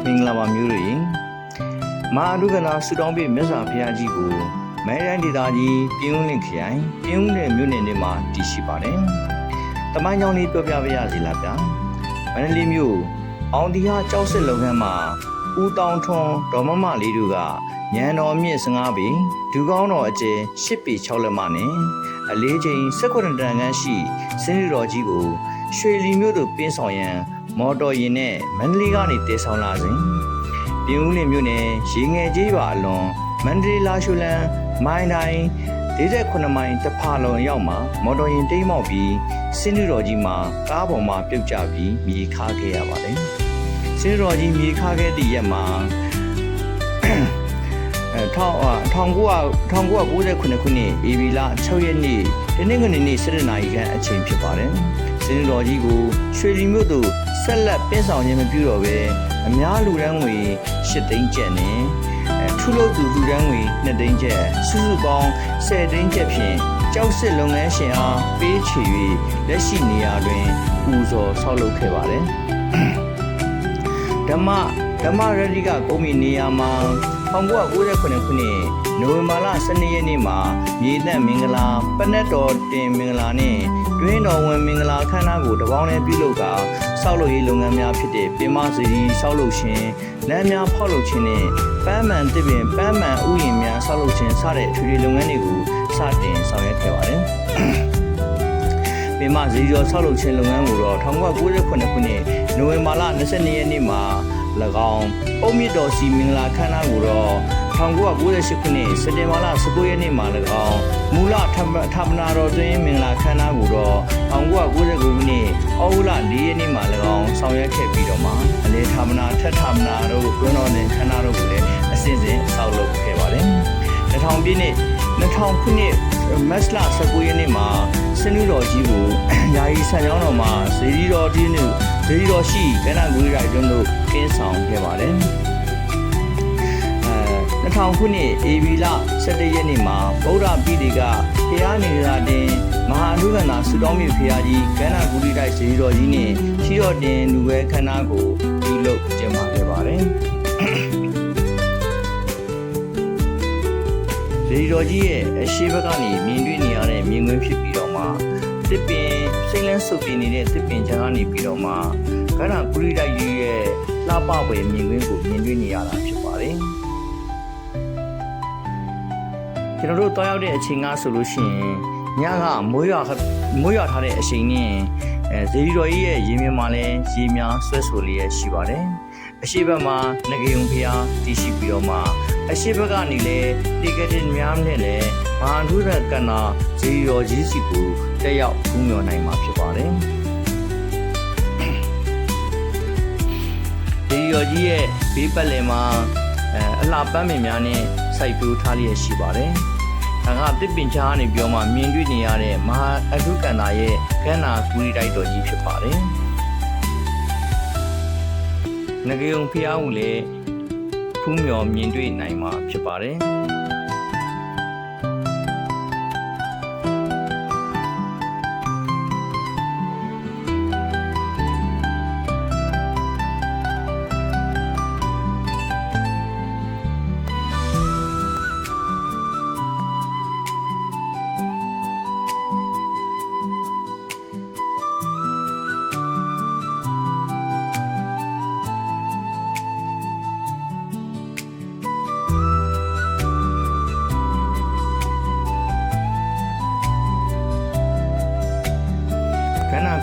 မင်္ဂလာပါမျိုးတွေမဟာဒုက္ခနာဆူတောင်းပြမြတ်စွာဘုရားကြီးကိုမဲရန်ဒေတာကြီးပြင်းဦးလင့်ခရိုင်ပြင်းဦးတဲ့မြို့နယ်တွေမှာတည်ရှိပါတယ်။တမိုင်းကြောင်းလေးပြောပြပါရစေလားဗျာ။မန္တလေးမြို့အောင်တီဟာကျောက်စစ်လုပ်ငန်းမှာဦးတောင်ထွန်းဒေါ်မမလေးတို့ကညံတော်မြင့်15ပေဒူကောင်းတော်အကျယ်10ပေ6လက်မနဲ့အလေးချိန်18တန်ခန်းရှိစင်းရီတော်ကြီးကိုရွှေလီမြို့သို့ပင်းဆောင်ရန်မော်တော်ယာဉ်နဲ့မန္တလေးကနေတည်ဆောင်လာစဉ်ပြင်းဦးလင့်မြို့နယ်ရေငယ်ကြီးပါအလွန်မန္တလေးလာရှုလန်မိုင်းတိုင်း48မိုင်တဖာလုံရောက်မှာမော်တော်ယာဉ်တိမ်းမောက်ပြီးစင်းရီတော်ကြီးမှာကားပေါ်မှာပြုတ်ကျပြီးမြေခါခဲ့ရပါတယ်စင်းရီတော်ကြီးမြေခါခဲ့သည့်ရက်မှာ1998ခုနှစ်ဧပြီလ6ရက်နေ့တနင်္ဂနွေနေ့7:00နာရီခန့်အချိန်ဖြစ်ပါတယ်စင်းရီတော်ကြီးကိုရွှေလီမြို့သို့ဆက်လက်ပင်းဆောင်ခြင်းမပြုတော့ဘဲအများလူတန်းငွေ8သိန်းကျပ်နဲ့ထုလုပ်သူလူတန်းငွေ2သိန်းကျပ်စုစုပေါင်း10သိန်းကျပ်ဖြင့်ကျောက်စစ်လုပ်ငန်းရှင်အားပေးချေ၍လက်ရှိနေရာတွင်ပူဇော်ဆောက်လုပ်ခဲ့ပါတယ်ဓမ္မရတိကကုန်းမီနေရာမှာ1998ခုနှစ်နိုဝင်ဘာလ12ရက်နေ့မှာမြေသက်မင်္ဂလာပနက်တော်တင်မင်္ဂလာနဲ့တွင်းတော်ဝင်မင်္ဂလာခမ်းနားကိုတပေါင်းနဲ့ပြုလုပ်ကာဆောက်လုပ်ရေးလုပ်ငန်းများဖြစ်တဲ့ပင်မစီရီဆောက်လုပ်ခြင်းလမ်းများဖောက်လုပ်ခြင်းနဲ့ပန်းမှန်တစ်ပင်ပန်းမှန်ဥယျာဉ်များဆောက်လုပ်ခြင်းစတဲ့ထွေထွေလုပ်ငန်းတွေကိုစတင်ဆောင်ရွက်ခဲ့ပါတယ်ပင်မစီရီဆောက်လုပ်ခြင်းလုပ်ငန်းကိုတော့1998ခုနှစ်နိုဝင်ဘာလ22ရက်နေ့မှာ၎င်းအုံမြင့်တော်စီမင်္ဂလာခမ်းနားကိုတော့1998ခုနှစ်စက်တင်ဘာလ19ရက်နေ့မှာ၎င်းမူလဌာပနာတော်တွင်မင်္ဂလာခမ်းနားကိုတော့1999ခုနှစ်ဩဂုတ်လ4ရက်နေ့မှာ၎င်းဆောင်ရွက်ခဲ့ပြီးတော့မှအလေဌာပနာထက်ဌာပနာတို့တွင်တော်နဲ့ခမ်းနားတို့ကိုလည်းအစဉ်စဉ်ဆောက်လုပ်ခဲ့ပါတယ်2000ပြည့်နှစ်2000ခုနှစ်မတ်လ19ရက်နေ့မှာစင်းလူတော်ကြီးကိုယာယီဆံကျောင်းတော်မှာဇေဒီတော်ဒီနုဇေဒီတော်ရှိကနဂူရီရိုက်တွင်တို့ကင်းဆောင်ခဲ့ပါတယ်2000ခုနှစ်ဧပြီလ17ရက်နေ့မှာဗုဒ္ဓပိဋကဖျားနေတာတင်မဟာဒုက္ခနာဆူတောင်းမြဖျားကြီးကနဂူရီရိုက်ဇေဒီတော်ကြီးနဲ့ချီတော်တင်လူပဲခန္ဓာကိုပြုလုပ်ကျင်းပခဲ့ပါတယ်ဇေဒီတော်ကြီးရဲ့အရှိဘက်ကနေမြင်တွေ့နေရတဲ့မြင်ကွင်းဖြစ်ပြီးတော့မှတစ်ပင်စိတ်လန်းဆုပ်ပြနေတဲ့တစ်ပင်ချမ်းကနေပြီးတော့မှကနဂူရီရိုက်ကြီးရဲ့လှပပွဲမြင်ကွင်းကိုမြင်တွေ့နေရတာဖြစ်ပါတယ်ကျွန်တော်တို့တွားရောက်တဲ့အချိန်ကဆိုလို့ရှိရင်ညကမိုးရွာထားတဲ့အချိန်နဲ့ဇေဒီတော်ကြီးရဲ့ရေမြင်မှာလည်းရေများဆွဲဆိုလျက်ရှိပါတယ်အရှိဘက်မှာငကေုံဖျားတည်ရှိပြီးတော့မှအရှိဘက်ကနေလည်းတီကက်တင်များနဲ့လည်းမဟာဒုရကနာဇေဒီတော်ကြီးစီကိုတက်ရောက်ကူးမြော်နိုင်မှာဖြစ်ပါတယ်ဇေဒီတော်ကြီးရဲ့ဘေးပတ်လည်မှာအလှပန်းပင်များနဲ့စိုက်ပျိုးထားလျက်ရှိပါတယ်။ဒါကတစ်ပင်ချားနေပြောမှမြင်တွေ့နေရတဲ့မဟာအဓုကန္တာရဲ့ကန္နာကူရီတိုက်တော်ကြီးဖြစ်ပါတယ်။ငကေုံဖျားကိုလည်းဖူးမြော်မြင်တွေ့နိုင်မှာဖြစ်ပါတယ်။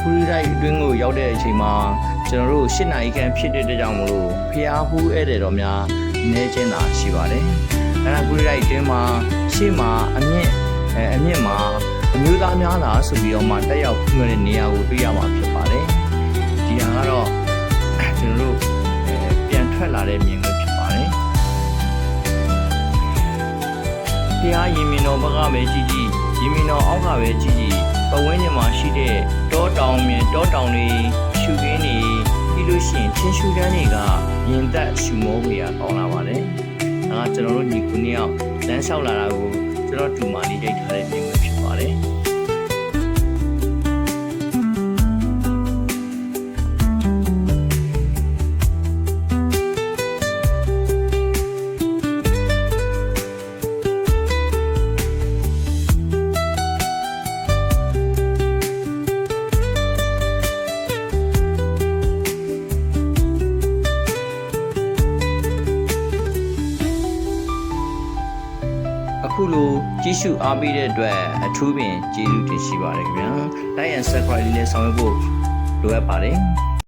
ခူရီရိုက်အတွင်းကိုရောက်တဲ့အချိန်မှာကျွန်တော်တို့8နာရီခန့်ဖြစ်တဲ့ကြောင့်မလို့ဖျားဟူးဧည့်သည်တော်များနေချင်းသာရှိပါတယ်။ဒါကခူရီရိုက်အတွင်းမှာရှေ့မှာအမြင့်မှာအမျိုးသားများလာဆိုပြီးတော့မှတက်ရောက်ဖွင့်တဲ့နေရာကိုတွေ့ရမှာဖြစ်ပါတယ်။ဒီဟာကတော့ကျွန်တော်တို့ပြန်ထွက်လာတဲ့မြင်ကွင်းဖြစ်ပါတယ်။ဖျားရင်မြင်တော်ဘက်ကပဲကြည့်ရင်မြင်တော်အောက်ကပဲကြည့်ပတ်ဝန်းကျင်မှာရှိတဲ့တောတောင်တွေရှုခင်းတွေပြီးလို့ရှိရင်ချင်းရှုခန်းတွေကရင်သက်ရှုမောဝေရကောင်းလာပါတယ်။ဒါကကျွန်တော်တို့ညီကိုနှစ်ယောက်လမ်းလျှောက်လာတာကိုကျွန်တော်တူမာလေးရိုက်ထားတဲ့မြင်ကွင်းဖြစ်ပါတယ်။ က လိုကြည့်ရှုအားပေးတဲ့အတွက်အထူးပင်ကျေးဇူးတင်ရှိပါတယ်ခင်ဗျာ like and subscribe လေးနဲ့ဆောင်ရွက်ဖို့လိုအပ်ပါတယ်